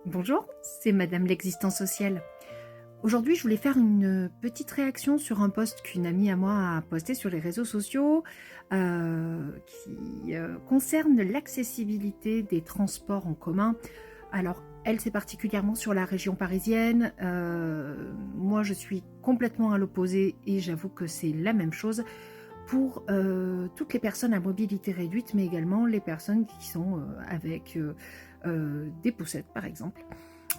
Bonjour, c'est Madame l'existence sociale. Aujourd'hui, je voulais faire une petite réaction sur un post qu'une amie à moi a posté sur les réseaux sociaux qui concerne l'accessibilité des transports en commun. Alors, elle, c'est particulièrement sur la région parisienne. Moi, je suis complètement à l'opposé et j'avoue que c'est la même chose pour toutes les personnes à mobilité réduite, mais également les personnes qui sont avec des poussettes, par exemple.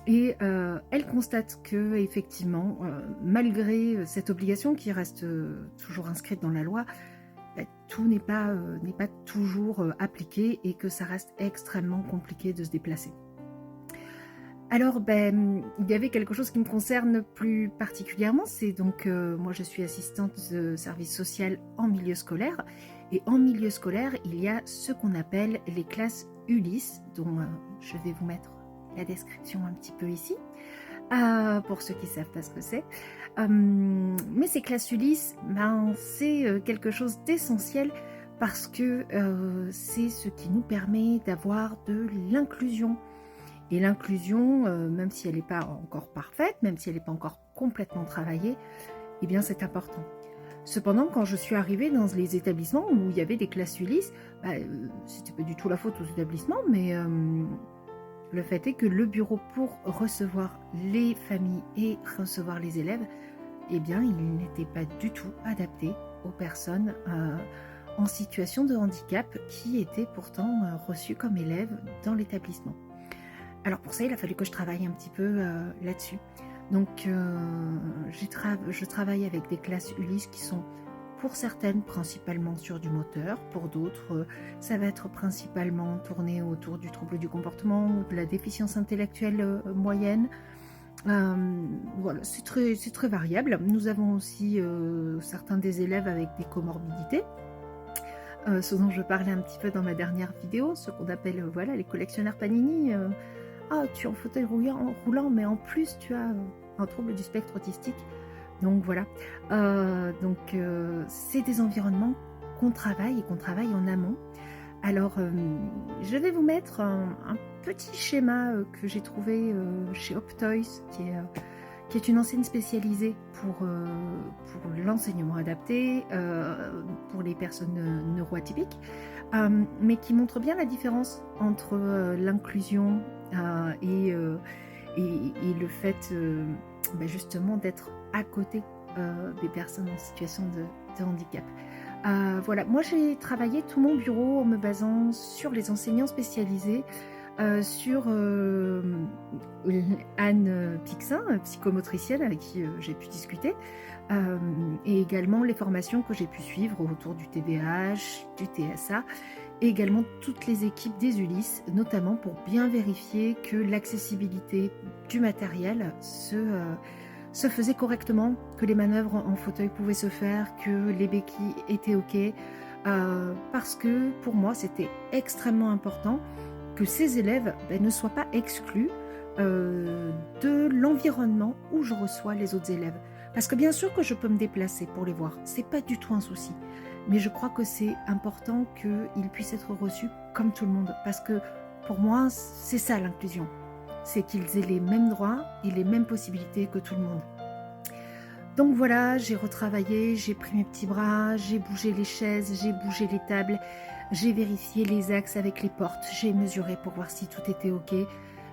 Et elle constate que, effectivement, malgré cette obligation qui reste toujours inscrite dans la loi, bah, tout n'est pas toujours appliqué et que ça reste extrêmement compliqué de se déplacer. Alors, ben, il y avait quelque chose qui me concerne plus particulièrement, c'est donc, moi je suis assistante de service social en milieu scolaire, et en milieu scolaire, il y a ce qu'on appelle les classes Ulysse, dont je vais vous mettre la description un petit peu ici, pour ceux qui ne savent pas ce que c'est. Mais ces classes Ulysse, ben, c'est quelque chose d'essentiel parce que c'est ce qui nous permet d'avoir de l'inclusion. Et l'inclusion, même si elle n'est pas encore parfaite, même si elle n'est pas encore complètement travaillée, eh bien c'est important. Cependant, quand je suis arrivée dans les établissements où il y avait des classes Ulysse, bah, c'était pas du tout la faute aux établissements, mais le fait est que le bureau pour recevoir les familles et recevoir les élèves, eh bien il n'était pas du tout adapté aux personnes en situation de handicap qui étaient pourtant reçues comme élèves dans l'établissement. Alors pour ça, il a fallu que je travaille un petit peu là-dessus. Donc je travaille avec des classes Ulysse qui sont pour certaines principalement sur du moteur, pour d'autres ça va être principalement tourné autour du trouble du comportement ou de la déficience intellectuelle moyenne. Voilà, c'est très variable. Nous avons aussi certains des élèves avec des comorbidités. Ce dont je parlais un petit peu dans ma dernière vidéo, ce qu'on appelle voilà, les collectionneurs Panini. Ah, tu es en fauteuil roulant, mais en plus tu as un trouble du spectre autistique. Donc voilà, c'est des environnements qu'on travaille et qu'on travaille en amont. Alors, je vais vous mettre un petit schéma que j'ai trouvé chez Optoys, qui est une enseigne spécialisée pour l'enseignement adapté, pour les personnes neuroatypiques, mais qui montre bien la différence entre l'inclusion et le fait justement d'être à côté des personnes en situation de handicap. Voilà, moi j'ai travaillé tout mon bureau en me basant sur les enseignants spécialisés, sur Anne Pixin, psychomotricienne avec qui j'ai pu discuter, et également les formations que j'ai pu suivre autour du TDAH, du TSA, et également toutes les équipes des Ulysse, notamment pour bien vérifier que l'accessibilité du matériel se faisait correctement, que les manœuvres en fauteuil pouvaient se faire, que les béquilles étaient OK, parce que pour moi c'était extrêmement important que ces élèves ne soient pas exclus de l'environnement où je reçois les autres élèves. Parce que bien sûr que je peux me déplacer pour les voir, c'est pas du tout un souci. Mais je crois que c'est important qu'ils puissent être reçus comme tout le monde. Parce que pour moi, c'est ça l'inclusion. C'est qu'ils aient les mêmes droits et les mêmes possibilités que tout le monde. Donc voilà, j'ai retravaillé, j'ai pris mes petits bras, j'ai bougé les chaises, j'ai bougé les tables, j'ai vérifié les axes avec les portes, j'ai mesuré pour voir si tout était OK.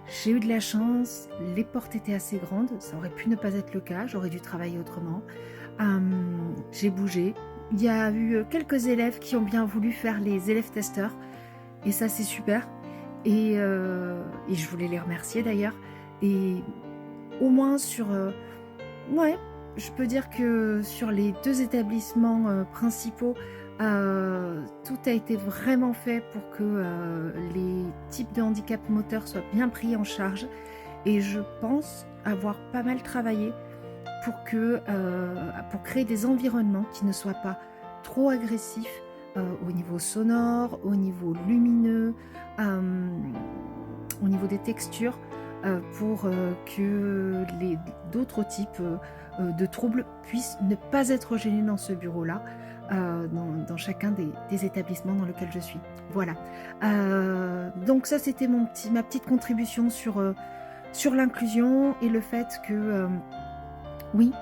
J'ai eu de la chance, les portes étaient assez grandes, ça aurait pu ne pas être le cas, j'aurais dû travailler autrement. J'ai bougé. Il y a eu quelques élèves qui ont bien voulu faire les élèves testeurs, et ça c'est super. Et je voulais les remercier d'ailleurs. Et au moins sur... ouais, je peux dire que sur les 2 établissements principaux, tout a été vraiment fait pour que les types de handicap moteur soient bien pris en charge. Et je pense avoir pas mal travaillé pour créer des environnements qui ne soient pas trop agressifs au niveau sonore, au niveau lumineux, au niveau des textures, pour que d'autres types de troubles puissent ne pas être gênés dans ce bureau-là, dans chacun des établissements dans lesquels je suis. Voilà. Donc ça, c'était ma petite contribution sur l'inclusion et le fait que, oui,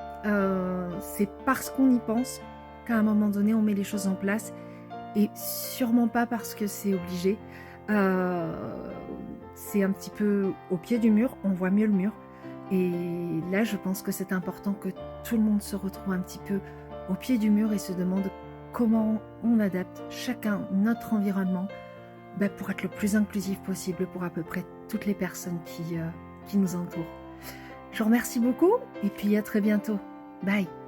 c'est parce qu'on y pense qu'à un moment donné, on met les choses en place et sûrement pas parce que c'est obligé. C'est un petit peu au pied du mur, on voit mieux le mur. Et là, je pense que c'est important que tout le monde se retrouve un petit peu au pied du mur et se demande comment on adapte chacun notre environnement pour être le plus inclusif possible pour à peu près toutes les personnes qui nous entourent. Je vous remercie beaucoup et puis à très bientôt. Bye!